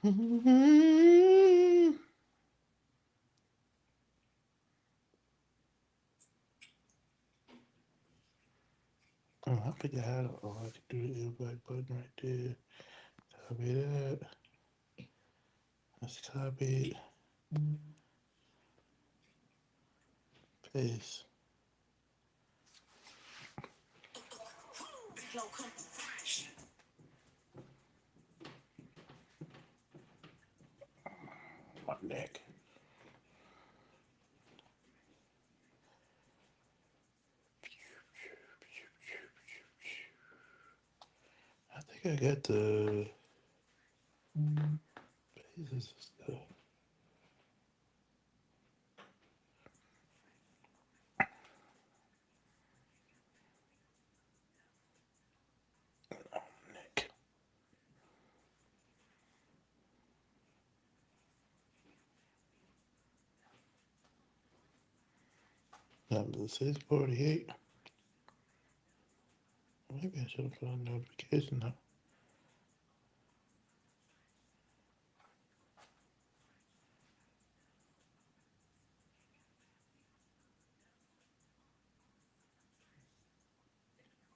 Oh, I forgot how to. Oh, I could do the invite button right there. Copy that. Let's copy it. Paste. My neck. I think I got the basis stuff. Neck. Down to 648. Maybe I should have put a notification up.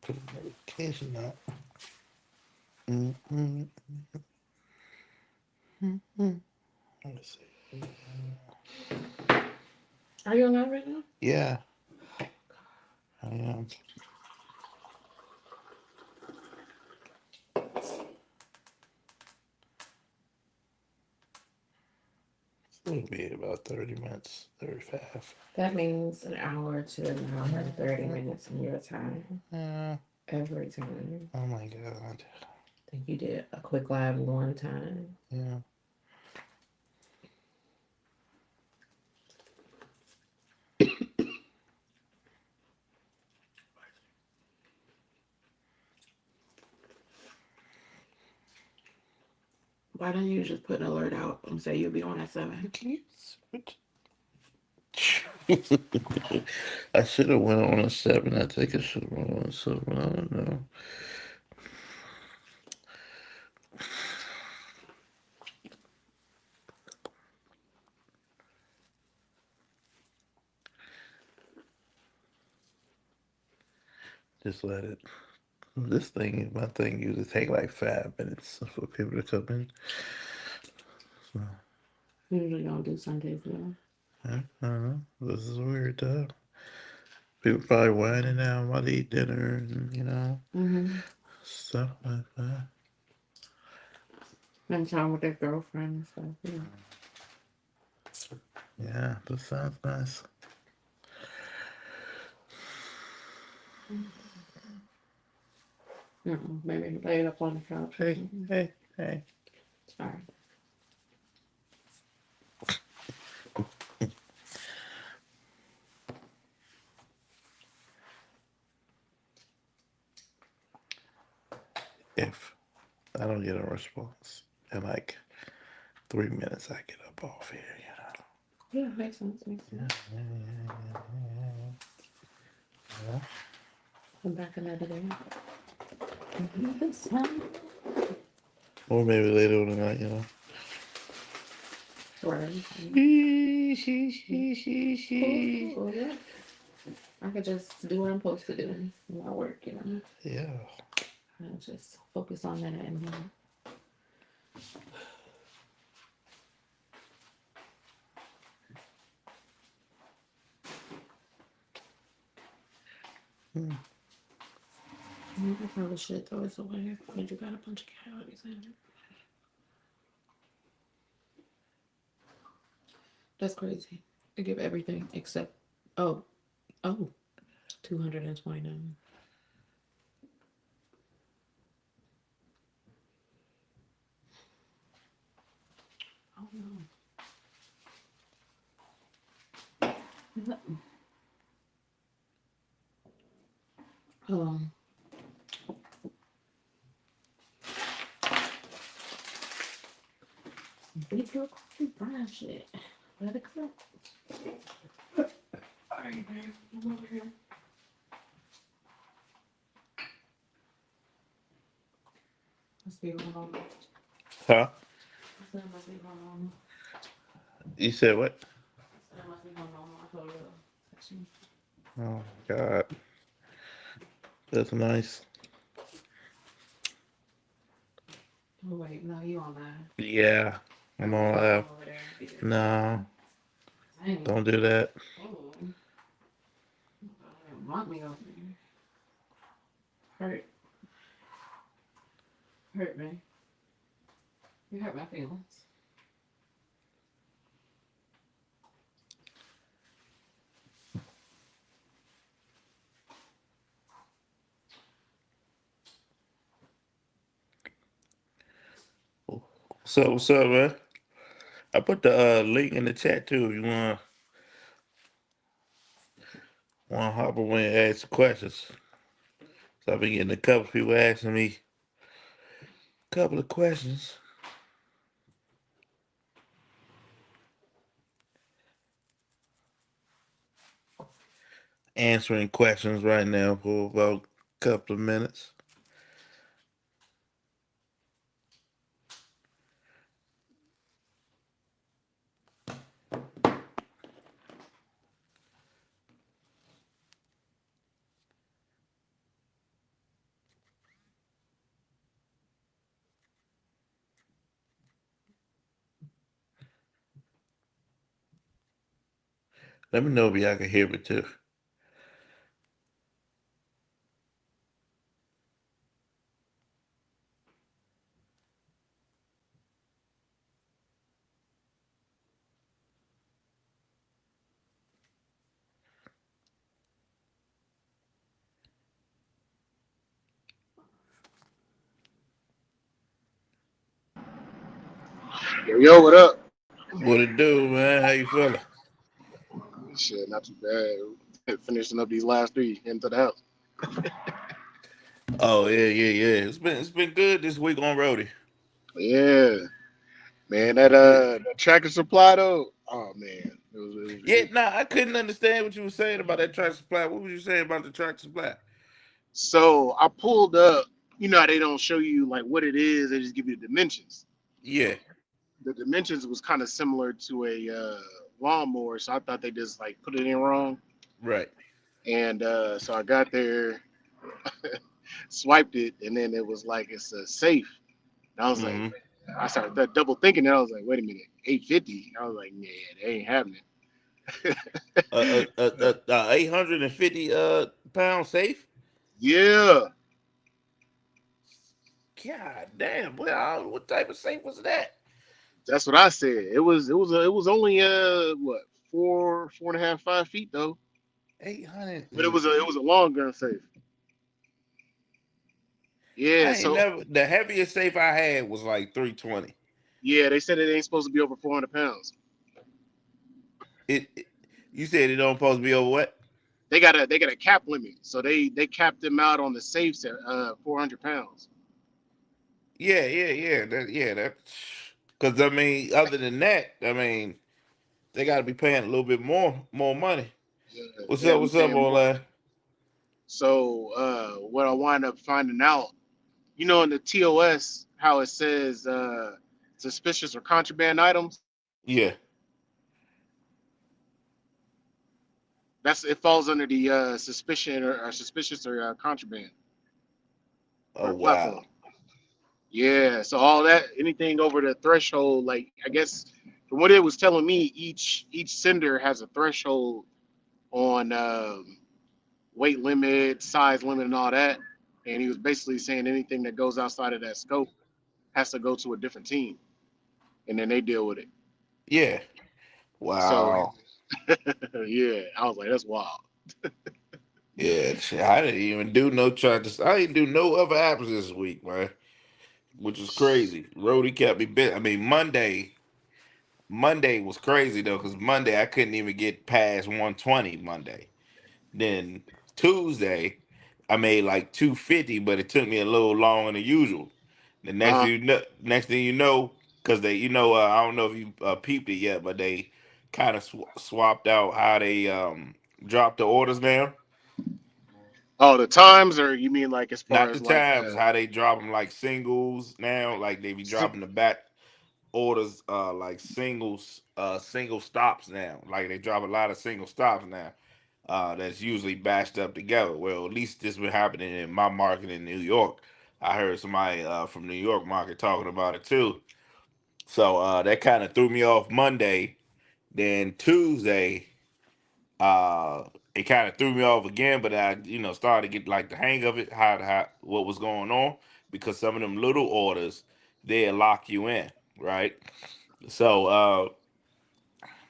Put a notification up. Mm-hmm. Mm-hmm. Let's see. Are you on right now? Yeah, I am. It'll be about 30 minutes, 35. That means an hour to an hour and 30 minutes in your time. Yeah. Every time. Oh my God. I think you did a quick live one time. Yeah. Why don't you just put an alert out and say you'll be on at 7? Can you switch? I should have went on a 7. I think I should have went on a 7. I don't know. Just let it. This thing, my thing usually take like 5 minutes for people to come in. So, Usually don't do Sundays though. I don't know. This is weird though. People probably winding down while they eat dinner and, Mm-hmm. stuff like that. Spend time with their girlfriend and stuff. Yeah. Yeah, that sounds nice. Maybe lay it up on the couch or Hey, something. hey, hey. Sorry. If I don't get a response in like 3 minutes, I get up off here, Yeah, makes sense. Makes Yeah, sense. yeah, yeah, yeah, yeah. Come back another day. This time. Or maybe later on tonight. Right. Cool, cool. Yeah. I could just do what I'm supposed to do while I work. Yeah. And just focus on that and Hmm. I probably should throw this away. But you got a bunch of calories in it. That's crazy. I give everything except oh, oh, 229. Oh no. Um, big girl coffee brown shit. Let it go. Alright, babe. I'm over here. Let's be going on. Huh? son must be home. You said what? Son must be home. I told her. Oh God, that's nice. Oh wait, no, you on that? Yeah, I'm Oh, on you going live. over there? Be there. No, Dang. don't do that. Oh, don't want me over there. Hurt, hurt me. You hurt my feelings. What's up, man? I put the link in the chat too. If you want to hop over and ask questions. So I've been getting a couple people asking me a couple of questions, answering questions right now for about a couple of minutes. Let me know if y'all can hear me too. Yo, what up? What it do, man? How you feeling? Shit, not too bad. Finishing up these last three into the house. Oh yeah. It's been good this week on Roadie. Yeah, man. Been good. That Tractor Supply though. Oh man, Yeah, nah, I couldn't understand what you were saying about that track supply. What was you saying about the track supply? so I pulled up. You know how they don't show you like what it is; they just give you the dimensions. Yeah, The dimensions was kind of similar to a lawnmower, so I thought they just like put it in wrong. right. And so I got there, swiped it, and then it was like it's a safe. And I was like, Mm-hmm. I started double thinking, and I was like, wait a minute, 850. I was like, nah, that ain't happening. 850 pound safe. Yeah, God damn, well, what type of safe was that? that's what I said. It was only what, 4.5, 5 feet though. 800 But and it was a long gun safe. Yeah, I ain't so never. The heaviest safe I had was like 320. yeah, they said it ain't supposed to be over 400 pounds. It you said it don't supposed to be over what? They got a cap limit, so they capped them out on the safes at 400 pounds. Yeah. That because I mean, other than that, I mean, they got to be paying a little bit more money. Yeah, What's they got up? to be What's up, paying more. online? So what I wind up finding out, you know, in the TOS, how it says suspicious or contraband items. Yeah. That's it falls under the suspicion or suspicious or contraband Oh platform. wow. Yeah, so all that anything over the threshold, like I guess from what it was telling me, each sender has a threshold on weight limit, size limit, and all that. And he was basically saying anything that goes outside of that scope has to go to a different team, and then they deal with it. Yeah. So Wow. yeah, I was like, that's wild. Yeah. Shit, I didn't even do no charges. I didn't do no other apps this week, man. Which is crazy. Rody kept me busy. I mean, Monday was crazy though, because Monday I couldn't even get past 120 Monday. Then Tuesday, I made like 250, but it took me a little longer than usual. The Uh, next thing you know, because they, I don't know if you peeped it yet, but they kind of swapped out how they dropped the orders down. oh, the times, or you mean like as far Not the as like times, how they drop them like singles now, like they be si- dropping the back. orders like single stops now. Like they drop a lot of single stops now. That's usually batched up together. Well, at least this been happening in my market in New York. I heard somebody from New York market talking about it too. So that kind of threw me off Monday. Then Tuesday, uh, it kind of threw me off again, but I, started to get like the hang of it, how what was going on, because some of them little orders they lock you in, right? So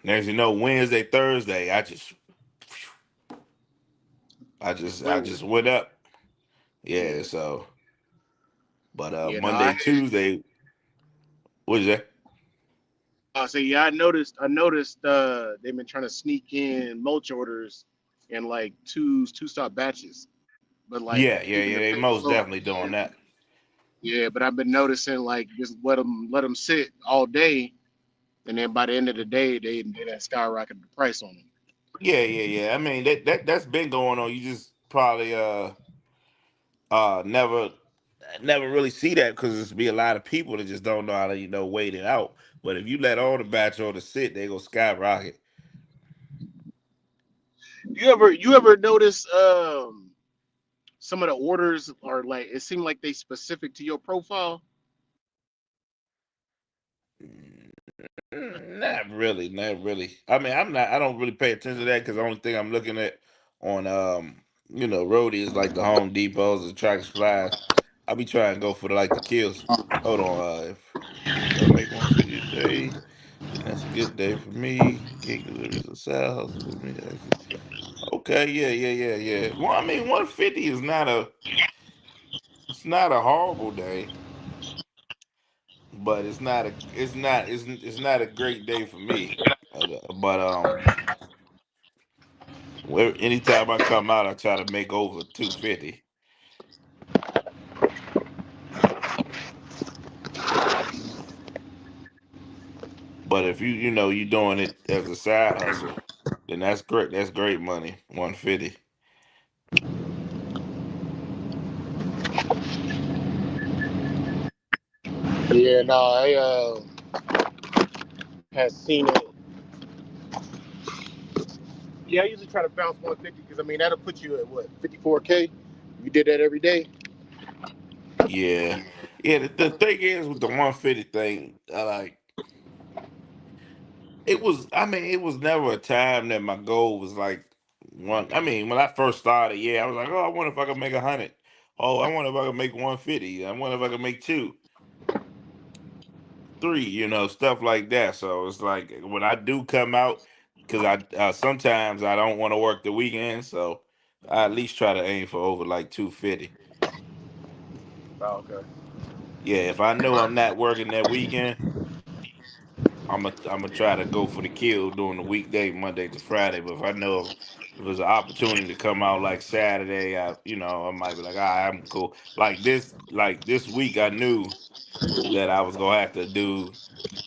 as you know, Wednesday, Thursday, I Went just went up. Yeah, yeah. so but Yeah, no, Monday, Tuesday, what is that? I say yeah, I noticed they've been trying to sneak in mulch orders in like two stop batches, but like Yeah, yeah, keeping yeah. the They pace most slow. definitely doing that. Yeah, but I've been noticing like just let them sit all day, and then by the end of the day, they that skyrocket the price on them. Yeah, yeah, yeah. I mean that's been going on. You just probably never really see that because there's be a lot of people that just don't know how to wait it out. But if you let all the batch orders sit, they go skyrocket. You ever notice some of the orders are like it seemed like they specific to your profile? Not really, not really. I mean, I don't really pay attention to that because the only thing I'm looking at on Roadie is like the Home Depots, the Tractor Supplies. I be trying to go for the kills. Hold on, if I make 150 a day, then that's a good day for me. Getting deliveries of side hustle for me. Okay, yeah, yeah, yeah, yeah. Well, I mean, 150 is not a horrible day, but it's not a great day for me. But anytime I come out, I try to make over 250. But if you doing it as a side hustle, then that's great. That's great money. 150. Yeah, no, I has seen it. Yeah, I usually try to bounce 150 because I mean that'll put you at what 54K. You did that every day. Yeah, yeah. The thing is with the 150 thing, it was. I mean, it was never a time that my goal was like one. I mean, when I first started, yeah, I was like, oh, I wonder if I could make 100. Oh, I wonder if I could make 150. I wonder if I could make two, three. Stuff like that. So it's like when I do come out, because I sometimes I don't want to work the weekend, so I at least try to aim for over like 250. Oh, okay. Yeah, if I know I'm not working that weekend, I'm gonna try to go for the kill during the weekday, Monday to Friday. But if I know if there's an opportunity to come out like Saturday, I might be like, all right, I'm cool. Like this week, I knew that I was gonna have to do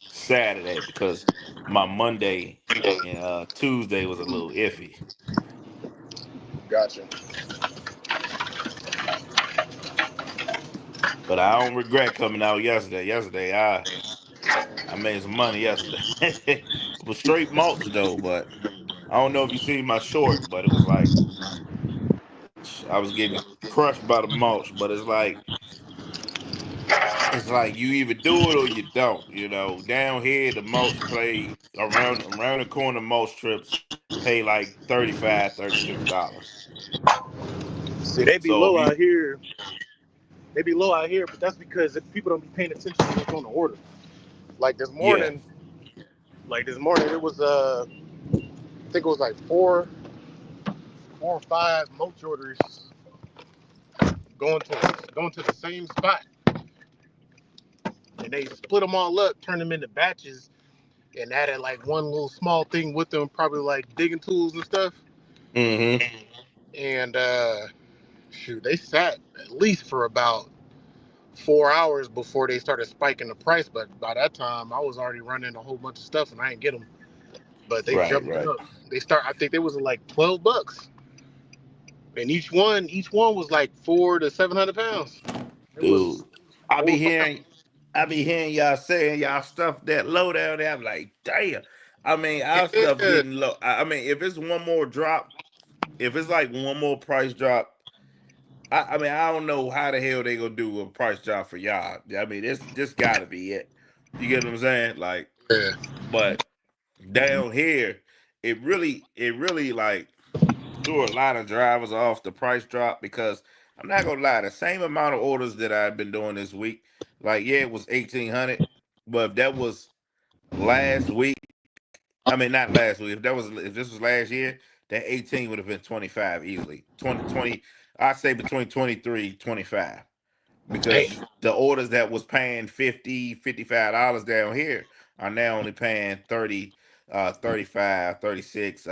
Saturday because my Monday and Tuesday was a little iffy. Gotcha. But I don't regret coming out yesterday. Yesterday, I made some money yesterday. It was straight mulch though, but I don't know if you seen my short, but it was like I was getting crushed by the mulch. But it's like you either do it or you don't. Down here the mulch play around the corner mulch trips pay like $35, $36. See, they be So if low you out here. They be low out here, but that's because if people don't be paying attention to what's on the order. Like this yeah. morning, it was I think it was like four or five mulch orders going to the same spot, and they split them all up, turned them into batches, and added like one little small thing with them, probably like digging tools and stuff. Mm-hmm. And shoot, they sat at least for about 4 hours before they started spiking the price. But by that time, I was already running a whole bunch of stuff, and I didn't get them. But they Right, jumped right. up. I think they was like $12, and each one was like 400 to 700 pounds. It Dude. was I four be or five. hearing. I be hearing y'all saying y'all stuff that low down there. I'm like, damn. I mean, our stuff Yeah, getting low. I mean, if it's one more drop, if it's like one more price drop, I mean, I don't know how the hell they gonna do a price drop for y'all. I mean, this gotta be it. You get what I'm saying? Like, yeah, but down here, it really like threw a lot of drivers off the price drop because I'm not gonna lie, the same amount of orders that I've been doing this week, like yeah, it was 1,800, but if that was last week, I mean not last week, if this was last year, that 18 would have been 25 easily. 2020, I'd say between 23, 25. hey, Because the orders that was paying 50, $55 down here are now only paying 30, 35, 36.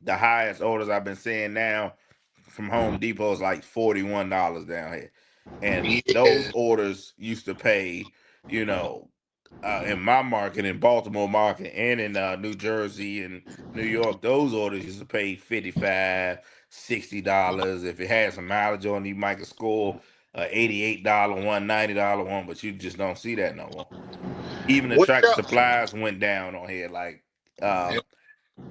The highest orders I've been seeing now from Home Depot is like $41 down here. And those yeah, orders used to pay, you know, in my market, in Baltimore market, and in New Jersey and New York, those orders used to pay 55, $60. If it had some mileage on it, you might could score $88 one, $90 one, but you just don't see that no more. Even the what Tractor y'all? Supplies went down on here. Like Yeah,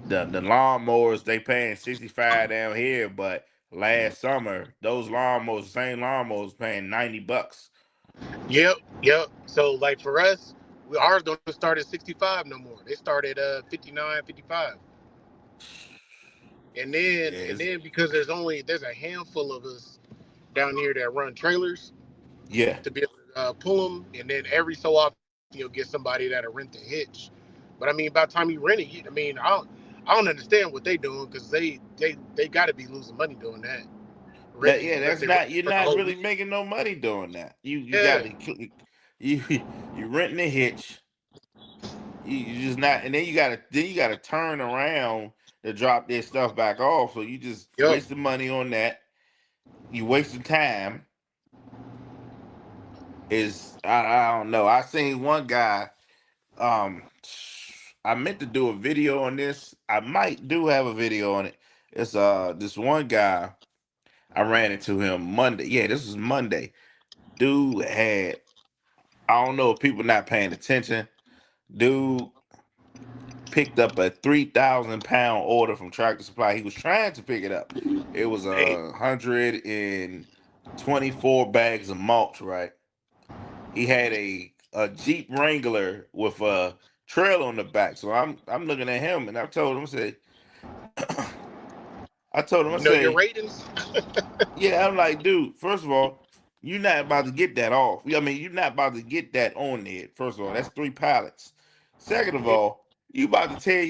the lawnmowers, they paying 65 down here, but last summer those lawnmowers, same lawnmowers, paying $90. yep, yep. So like for us, ours don't start at 65 no more. They start at 59, 55. And then Yeah, and then because there's a handful of us down here that run trailers yeah. to be able to pull them, and then every so often you'll get somebody that'll rent the hitch. But I mean, by the time you rent it, I mean, I don't understand what they doing because they got to be losing money doing that, That renting yeah, unless that's they rent not you're for the not whole really week. making no money doing that. You got Yeah, to you you renting a hitch. You just not, and then you gotta turn around to drop their stuff back off. So you just yep. wasting money on that. You wasting time. I don't know. I seen one guy. Um, I meant to do a video on this. I might do have a video on it. It's this one guy. I ran into him Monday. Yeah, this was Monday. Dude had, I don't know if people not paying attention. Dude picked up a 3,000 pound order from Tractor Supply. He was trying to pick it up. It was Hey, 124 bags of mulch, right? He had a Jeep Wrangler with a trail on the back. So I'm looking at him and I told him, I said, I told him, I you know your say, ratings? yeah, I'm like, dude, first of all, you're not about to get that off. I mean, you're not about to get that on there. First of all, that's 3 pallets. Second of Yeah, all, you about to tear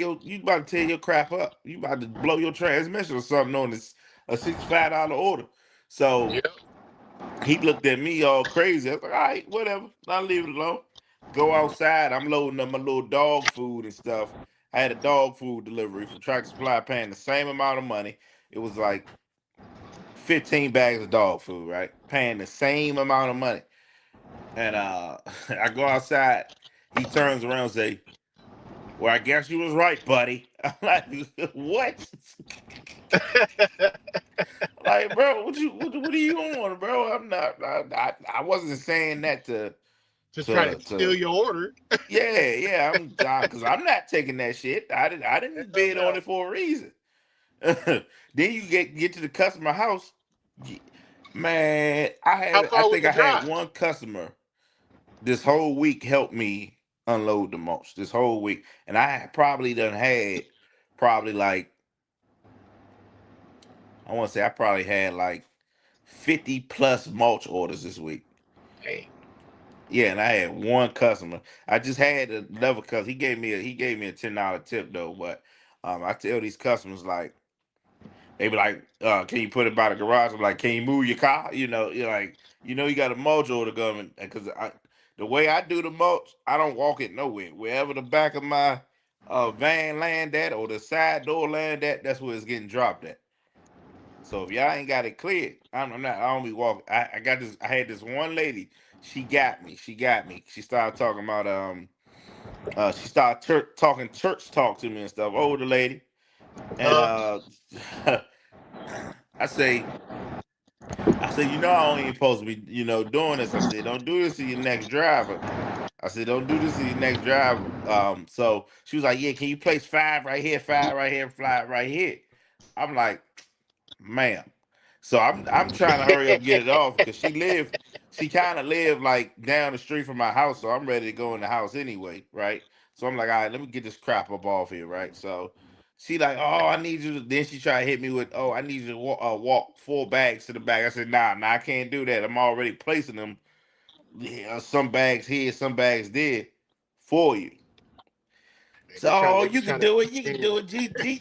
your crap up. You about to blow your transmission or something on this a $65 order. So yeah. he looked at me all crazy. I was like, all right, whatever. I'll leave it alone. Go outside. I'm loading up my little dog food and stuff. I had a dog food delivery from Tractor Supply paying the same amount of money. It was like 15 bags of dog food, right? Paying the same amount of money. And I go outside, he turns around and say, well, I guess you was right, buddy. I'm like, what? Like, bro, what are you on, bro? I'm not I wasn't saying that To try to steal to your order. yeah, I'm because I'm not taking that shit. I didn't Hell bid on no. it for a reason. Then you get to the customer house. y- Man, How I far was think the I had drive? one customer this whole week help me unload the mulch this whole week, and I probably done had probably like I want to say I probably had like 50 plus mulch orders this week. Hey, Yeah, and I had one customer. I just had another customer. He gave me a $10 tip though, but I tell these customers like they be like, can you put it by the garage? I'm like, can you move your car? You're like, you got a mulch order coming because the way I do the mulch, I don't walk it nowhere. Wherever the back of my van land at or the side door land at, that's where it's getting dropped at. So if y'all ain't got it cleared, I'm not. I don't be walking. I got this. I had this one lady. She got me. She got me. She started talking about She started talking church talk to me and stuff. Older lady, and huh? I say, I said, I ain't supposed to be, doing this. I said, don't do this to your next driver. I said, don't do this in your next drive. So she was like, yeah, can you place five right here, fly right here? I'm like, ma'am. So I'm trying to hurry up, get it off because she kind of lived like down the street from my house, so I'm ready to go in the house anyway, right? So I'm like, all right, let me get this crap up off here, right? So she like, oh, I need you to. Then she tried to hit me with, oh, I need you to walk 4 bags to the back. I said, nah, I can't do that. I'm already placing them. Yeah, some bags here, some bags there for you. So, oh, They be you can trying to. do it. You can do it.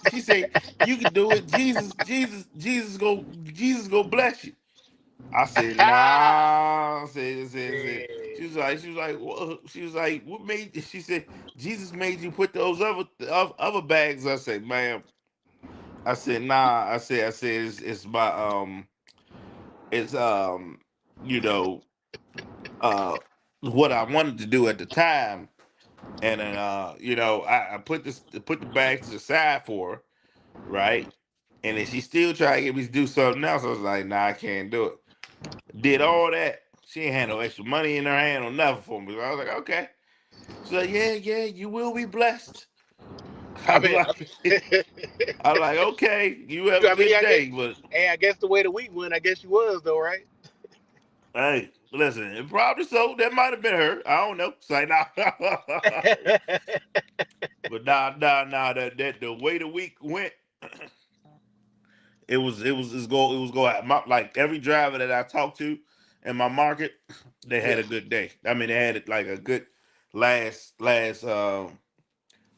She said, you can do it. Jesus go bless you. I said, nah. I said. She was like, what made? She said, Jesus made you put those other bags. I said, ma'am. I said, nah. I said, it's my it's you know, uh, what I wanted to do at the time. And then I put the bags to the side for her, right? And then she still tried to get me to do something else. I was like, nah, I can't do it. Did all that. She ain't had no extra money in her hand or nothing for me. I was like, okay. She's like, yeah, you will be blessed. I I'm mean, like, I'm like, okay, you have a I mean, good I guess. day, but Hey, I guess the way the week went, I guess you was though, right? hey, listen, it probably so. That might have been her. I don't know. Say nah. But nah. That the way the week went, like every driver that I talked to in my market, they had Yeah, a good day. I mean, they had like a good last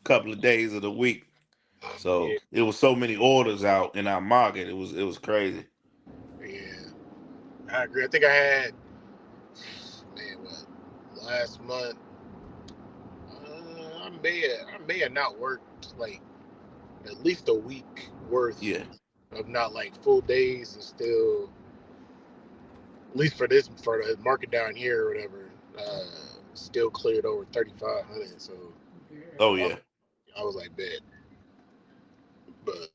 couple of days of the week. So yeah, it was so many orders out in our market. It was crazy. yeah. I agree. I think I had, man, what, last month. I may have not worked like at least a week worth Yeah. of not like full days and still, at least for the market down here or whatever, still cleared over 3,500. So Oh I, yeah. I was like, bet. But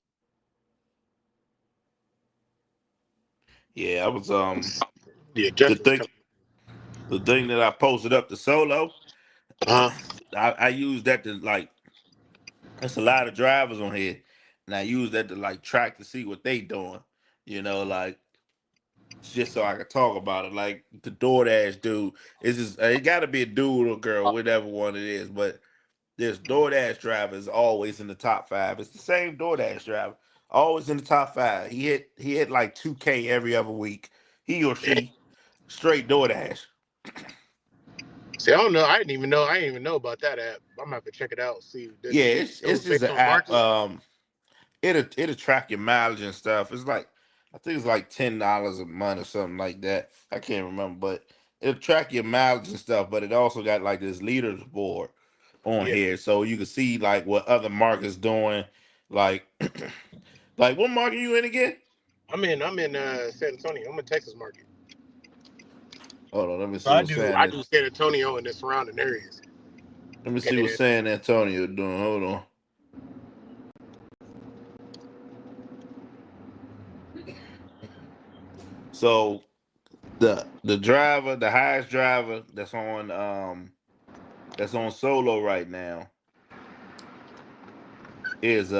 Yeah. I was the the adjustments thing coming. the thing that I posted up to solo. Uh huh. I use that to like. There's a lot of drivers on here, and I use that to like track to see what they doing. Like just so I can talk about it. Like the DoorDash dude, it's just it got to be a dude or girl, whatever one it is. But this DoorDash driver is always in the top five. It's the same DoorDash driver, always in the top five. He hit like 2K every other week. He or she straight DoorDash. See, I don't know. I didn't even know about that app. I'm gonna have to check it out. See, Yeah, does it it's goes just based an on app. market? It'll track your mileage and stuff. It's like I think it's like $10 a month or something like that. I can't remember, but it'll track your mileage and stuff. But it also got like this leaderboard on Yeah, here, so you can see like what other markets doing. Like, like what market you in again? I'm in San Antonio. I'm in Texas market. Hold on, let me So see what's saying I it. do San Antonio and the surrounding areas. Let me And see what then San Antonio doing. Hold on. So the highest driver that's on solo right now is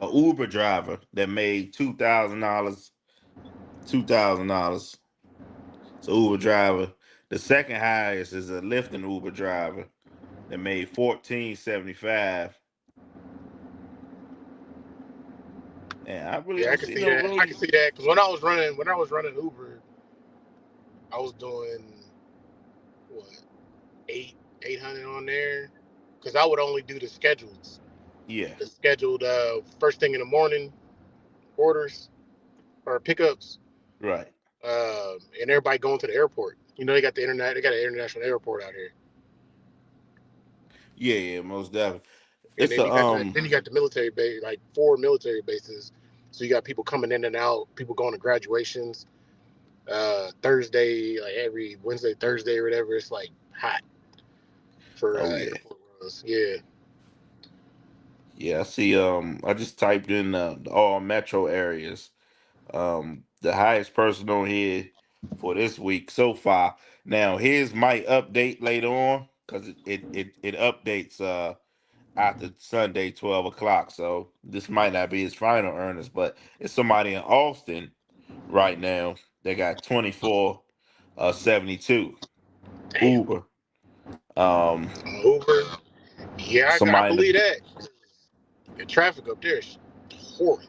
a Uber driver that made $2,000. $2,000. So Uber driver. The second highest is a Lyft and Uber driver that made 1475. And I really yeah, I don't can see see no that. I can really. see that because when I was running Uber, I was doing what eight hundred on there because I would only do Yeah, the scheduled first thing in the morning orders or pickups, right. and everybody going to the airport. They got the internet. They got an international airport out here, Yeah, most definitely. and It's then a you got the military base, like 4 military bases. So you got people coming in and out, people going to graduations. Thursday, like every Wednesday, Thursday, or whatever, it's like hot for Oh yeah. airport runs. Yeah, Yeah, I see I just typed in the all metro areas The highest person on here for this week so far. Now his might update later on because it updates after Sunday 12 o'clock. So this might not be his final earnings, but it's somebody in Austin right now. They got 24.72 Damn. Uber. Um, Uber. Yeah, I somebody in believe the that. The traffic up there is horrid.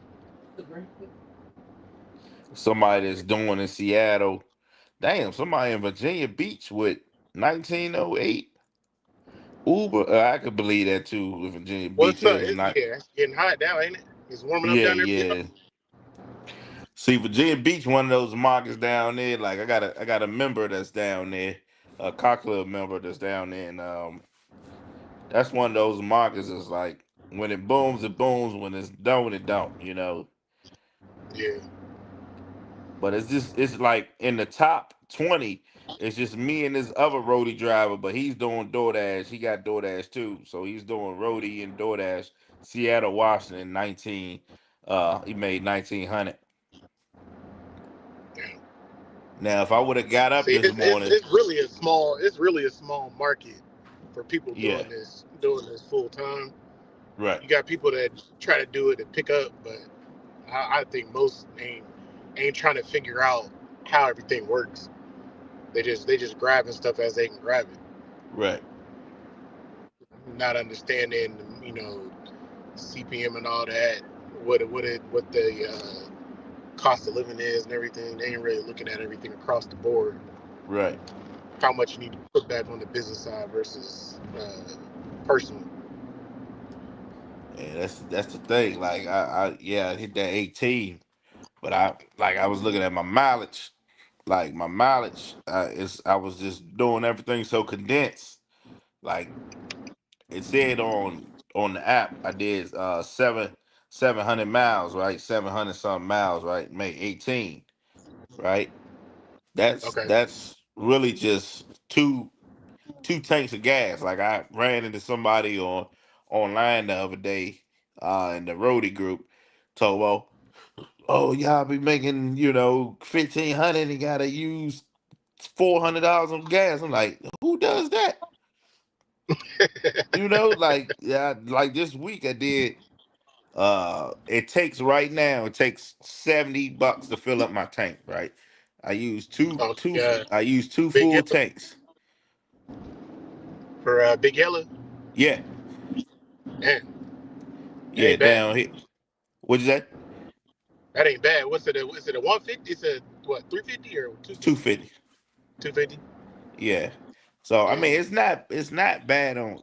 somebody that's doing in Seattle. Damn, somebody in Virginia Beach with 1908 Uber. I could believe that too. With Virginia Beach, What's up? there's not. It's getting hot now, ain't it? It's warming up Yeah, down there for yeah. See, Virginia Beach, one of those markets down there. Like I got a member that's down there, a car club member that's down there, and that's one of those markets. That's like when it booms, it booms. When it's done, it don't. y'all? Yeah. But it's like in the top 20. It's just me and this other roadie driver, but he's doing DoorDash. He got DoorDash too, so he's doing roadie and DoorDash. Seattle, Washington, 19. He made 1,900. Damn. Now, if I would have got up See, this morning, it's really a small market for people yeah, doing this full time. right, You got people that try to do it and pick up, but I think most ain't trying to figure out how everything works. They just grabbing stuff as they can grab it, right, not understanding CPM and all that, what the cost of living is and everything. They ain't really looking at everything across the board. right. How much you need to put back on the business side versus personal. And that's the thing. Like I hit that 18, but I was looking at my mileage. Like my mileage, I was just doing everything so condensed. Like it said on the app, I did 700 miles, right? 700 something miles, right? Made 18, right? That's Okay. that's really just two tanks of gas. Like I ran into somebody online the other day, in the roadie group, told, well, oh y'all be making 1,500 and gotta use $400 on gas. I'm like, who does that? Like, yeah, like this week I did. It takes $70 to fill up my tank. Right, I use two Oh, two yeah. I use two Big full Yellow tanks. for Big Yellow. Yeah, Man, that yeah, ain't bad. down here. What'd you say? That ain't bad. What's it? Is it a 150? It's a what? 350 or It's 250? 250. 250. Yeah. So I mean, Mm. it's not bad on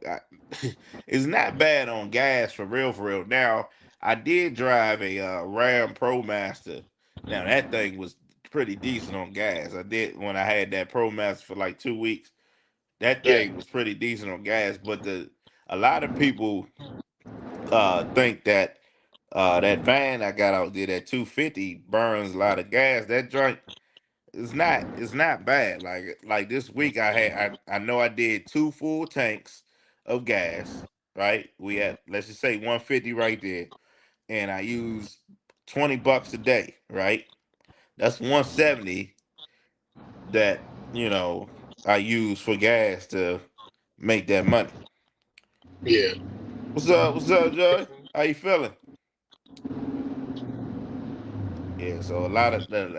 it's not bad on gas for real, for real. Now I did drive a Ram ProMaster. Now that thing was pretty decent on gas. I did when I had that ProMaster for like 2 weeks. That Yeah. thing was pretty decent on gas. But the a lot of people think that that van I got out there, that 250, burns a lot of gas. That joint, it's not bad. Like this week I know I did two full tanks of gas, right? We had, let's just say, 150 right there, and I used $20 a day, right? That's 170 that I use for gas to make that money. Yeah. What's up, Joey? How you feeling? Yeah, so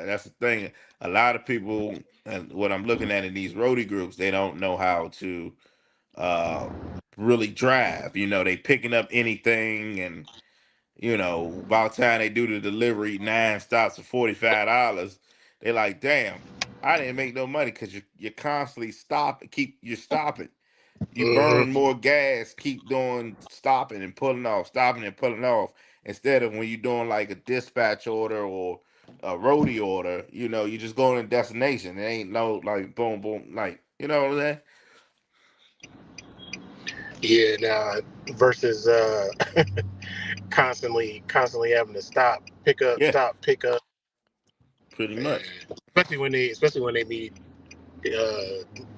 that's the thing. A lot of people, and what I'm looking at in these roadie groups, they don't know how to uh really drive. They picking up anything, and by the time they do the delivery, 9 stops for $45, they like, damn, I didn't make no money because you're constantly you're stopping. You burn Mm-hmm. more gas, keep doing stopping and pulling off, stopping and pulling off, instead of when you're doing like a dispatch order or a roadie order, you just going to destination. It ain't no like boom boom, like, you know what I'm saying? Yeah. Now versus constantly having to Yeah, pick up. pretty Man, much. especially when they be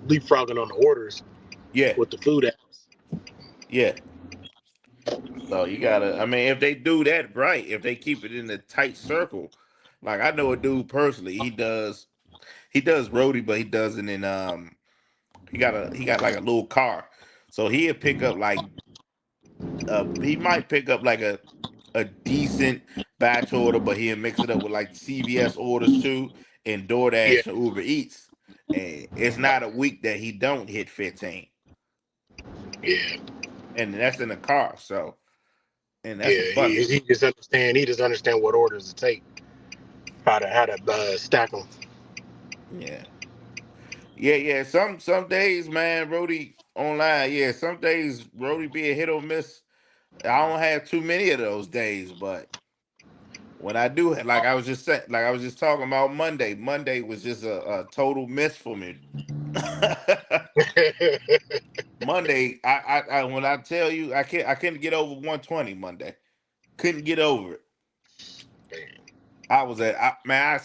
leapfrogging on the orders Yeah, with the food apps. yeah. So you gotta, I mean, if they do that right, if they keep it in a tight circle, Like I know a dude personally. He does roadie, but he does it in he got like a little car. So he'll pick up like he might pick up like a decent batch order, but he'll mix it up with like CVS orders too and Yeah, DoorDash and Uber Eats. And it's not a week that he don't hit 15. yeah, And that's in the car. So and that's a yeah. bucket. He just understand. He just understand what orders to take, how to stack them. Yeah. Yeah. Some days, man, Rody online. Yeah, some days Rody be a hit or miss. I don't have too many of those days, but when I do, like I was just saying, like I was just talking about Monday. Monday was just a total miss for me. Monday, I when I tell you, I couldn't get over 120 Monday. Couldn't get over it. Man, I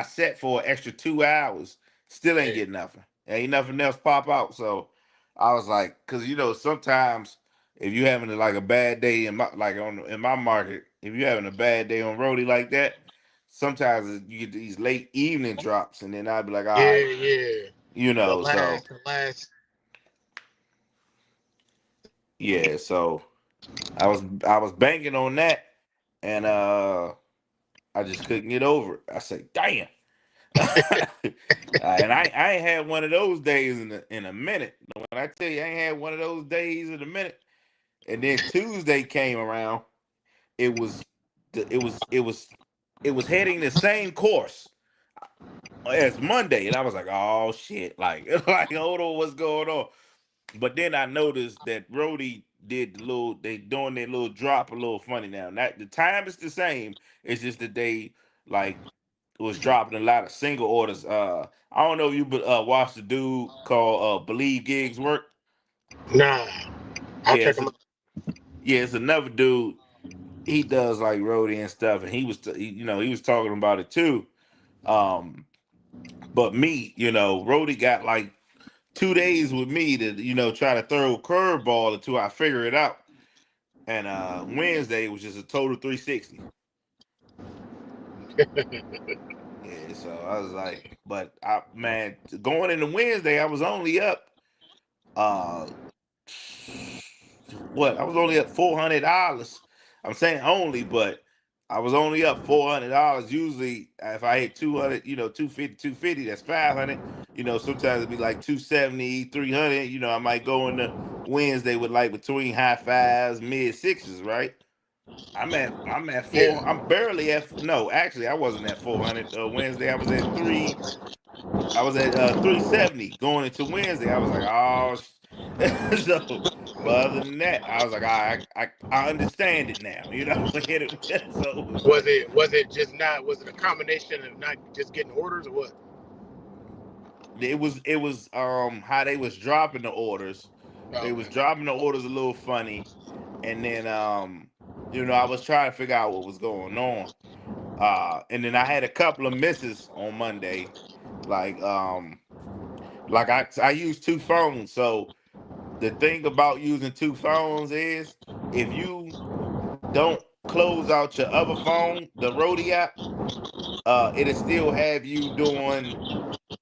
sat for an extra 2 hours. Still ain't Hey, getting nothing. Ain't nothing else pop out. So I was like, because sometimes if you having like a bad day in my market, if you having a bad day on roadie like that, sometimes you get these late evening drops, and then I'd be like, all yeah, right, yeah. so The last. yeah, so I was banking on that, and I just couldn't get over it. I said, damn. And I ain't had one of those days in a minute. When I tell you I ain't had one of those days in a minute, and then Tuesday came around, it was it was heading the same course as Monday, and I was like, oh shit, like like hold on, what's going on? But then I noticed that Rody did they doing their little drop a little funny now. Not the time is the same. It's just that they like was dropping a lot of single orders. I don't know if you watched the dude called Believe Gigs Work. Nah, I'll Yeah, check them out. it's another dude. He does like roadie and stuff, and he was talking about it too. Um, but me, Rody got like 2 days with me to try to throw a curveball until I figure it out. And Wednesday was just a total 360. Yeah, so I was like, but man, going into Wednesday, I was only up uh what? I was only up $400. I'm saying only, but I was only up $400. Usually, if I hit 200, 250, that's 500. Sometimes it'd be like 270, 300. I might go into Wednesday with like between high fives, mid sixes, right? I'm at four. Yeah, I'm barely at no. Actually, I wasn't at 400 Wednesday. I was at three. I was at 370 going into Wednesday. I was like, oh, so. But other than that, I was like, I understand it now. Hit it. So it was was like it just not? Was it a combination of not just getting orders or what? it was how they was dropping the orders. Oh, They was okay. dropping the orders a little funny, and then I was trying to figure out what was going on. And then I had a couple of misses on Monday, like I use two phones. So the thing about using two phones is if you don't close out your other phone, the Rody app, it'll still have you doing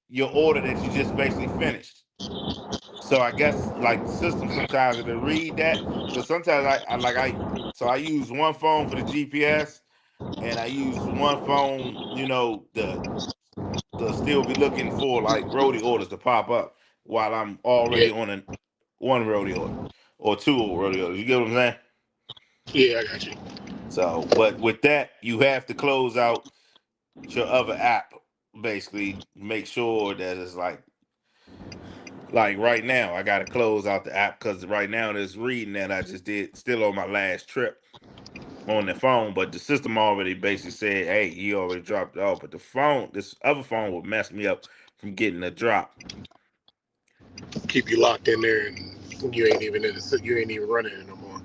your order that you just basically finished. So I guess like the system sometimes it'll read that because sometimes so I use one phone for the GPS and I use one phone, to still be looking for like roadie orders to pop up while I'm Yeah, already on one roadie order or two roadie orders. You get what I'm saying? yeah, I got you. So, but with that, you have to close out your other app. Basically, make sure that it's like right now, I got to close out the app because right now there's reading that I just did still on my last trip on the phone, but the system already basically said, "Hey, you already dropped it off." But this other phone would mess me up from getting a drop. Keep you locked in there, and you ain't even running it no more.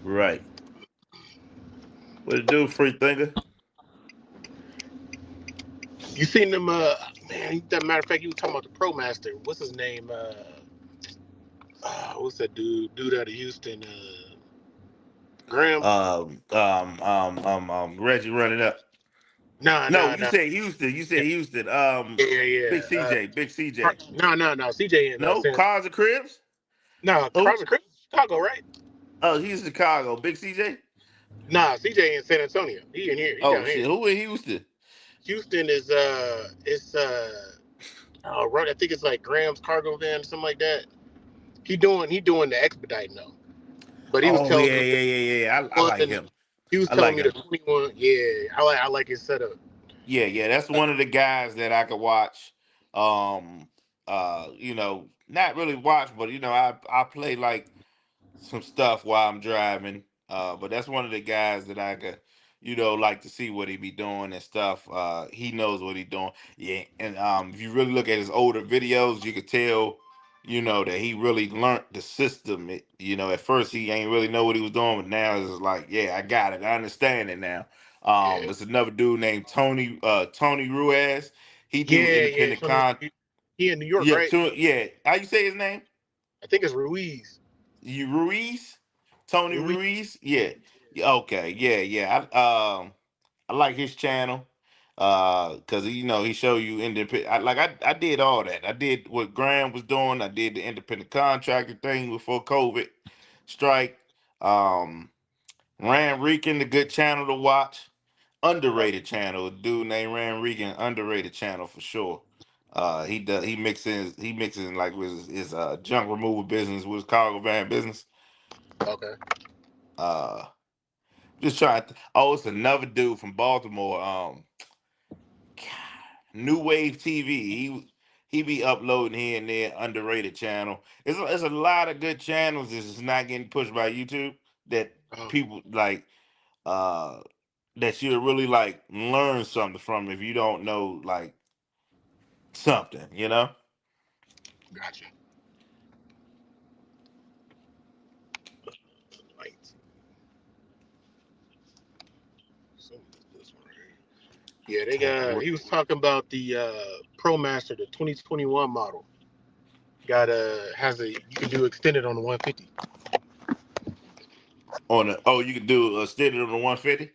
Right. What it do, free thinker? You seen them? Man. That matter of fact, you were talking about the ProMaster. What's his name? What's that dude? Dude out of Houston. Graham. Reggie running up. Nah, No, nah, you nah. said Houston. You said Houston. Yeah, yeah, Big yeah. CJ. Big CJ. No. CJ in No, San. Cars and Cribs. No, Oh, Carson Chris, Chicago, right? oh, he's Chicago. Big CJ. Nah, CJ in San Antonio. He in here. He Oh down shit, here. who in Houston? Houston is it's right. I think it's like Graham's cargo van or something like that. He doing the expediting though. But he was Oh telling yeah, me yeah, yeah, yeah. I like one. him. He was I telling like me the him. 21. Yeah, I like his setup. Yeah, yeah. That's one of the guys that I could watch. Um, not really watch, but I play like some stuff while I'm driving. But that's one of the guys that I could, like to see what he be doing and stuff. He knows what he doing. Yeah, and if you really look at his older videos, you could tell, that he really learned the system. At first he ain't really know what he was doing, but now it's like, yeah, I got it. I understand it now. Yeah, It's another dude named Tony Ruiz. He do yeah. independent con. He in New York, Yeah, right? yeah. How you say his name? I think it's Ruiz. You Ruiz, Tony Ruiz. Ruiz. Yeah. Yeah, okay. Yeah. Yeah. I like his channel. Cause he show you independent. I did all that. I did what Graham was doing. I did the independent contractor thing before COVID strike. Um, Rand Regan, the good channel to watch. Underrated channel. A dude named Rand Regan, underrated channel for sure. He mixes like with his junk removal business with his cargo van business. Okay, Uh, just trying. Oh, it's another dude from Baltimore. New Wave TV. He be uploading here and there. Underrated channel. It's a lot of good channels that's just not getting pushed by YouTube that oh, people like. Uh, that you really like learn something from if you don't know like something. gotcha. Lights. So this one right here. Yeah, they Take a got. look He was talking about the ProMaster, the 2021 model. Got has a you can do extended on the 150. on the. Oh, you can do a steady on the 150.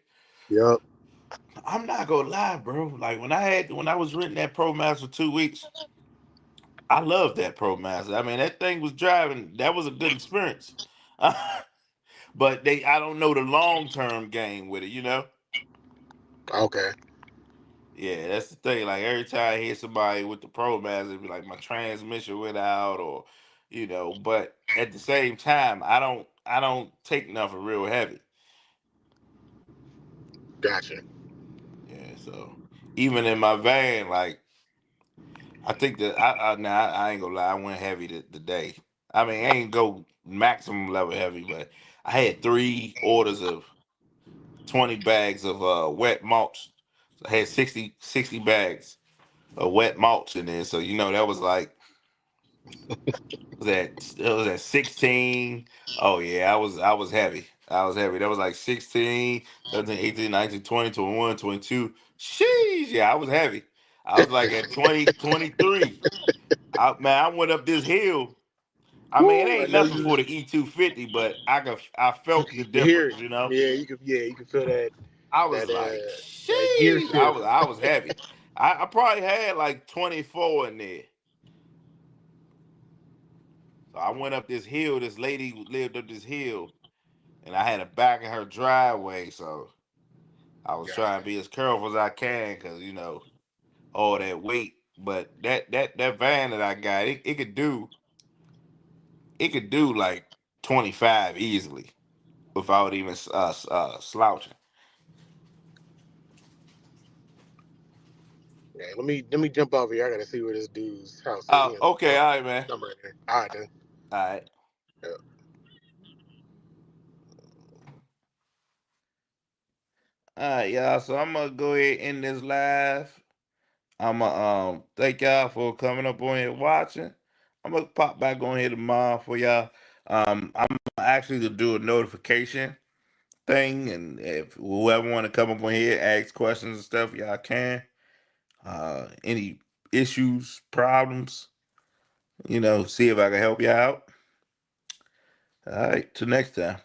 Yep. I'm not gonna lie, bro. Like when I was renting that Pro Master 2 weeks, I loved that Pro Master. I mean, that thing was driving. That was a good experience. But I don't know the long term game with it. Okay. Yeah, that's the thing. Like every time I hear somebody with the Pro Master, it be like my transmission went out, or. But at the same time, I don't take nothing real heavy. Gotcha. Yeah, so even in my van, like I think that I ain't gonna lie, I went heavy today. I mean, I ain't go maximum level heavy, but I had 3 orders of 20 bags of wet malts. So I had 60 bags of wet malts in there. So that was like it was at 16. Oh yeah, I was heavy. I was heavy. That was like 16, 17, 18, 19, 20, 21, 22. Sheesh, yeah, I was heavy. I was like at 20, 23. Man, I went up this hill. I mean, it Woo! I ain't know nothing you. for the E250, but I You felt can, the you can hear it. difference. Yeah, you can. Yeah, you can feel that I was that like, that gear sheesh. I shift. was I was heavy. I probably had like 24 in there. So I went up this hill. This lady lived up this hill, and I had a back in her driveway. So I was trying to Gotcha. be as careful as I can, because all that weight. But that van that I got, it could do like 25 easily without even slouching. Yeah, let me jump over here. I gotta see where this dude's house is. He in Okay, all right, man. number in there. All right, then. All right. Yeah. All right, y'all. So I'm gonna go ahead and end this live. I'm gonna thank y'all for coming up on here watching. I'm gonna pop back on here tomorrow for y'all. I'm actually to do a notification thing, and if whoever want to come up on here, ask questions and stuff, y'all can. Any issues, problems, see if I can help you out. All right, till next time.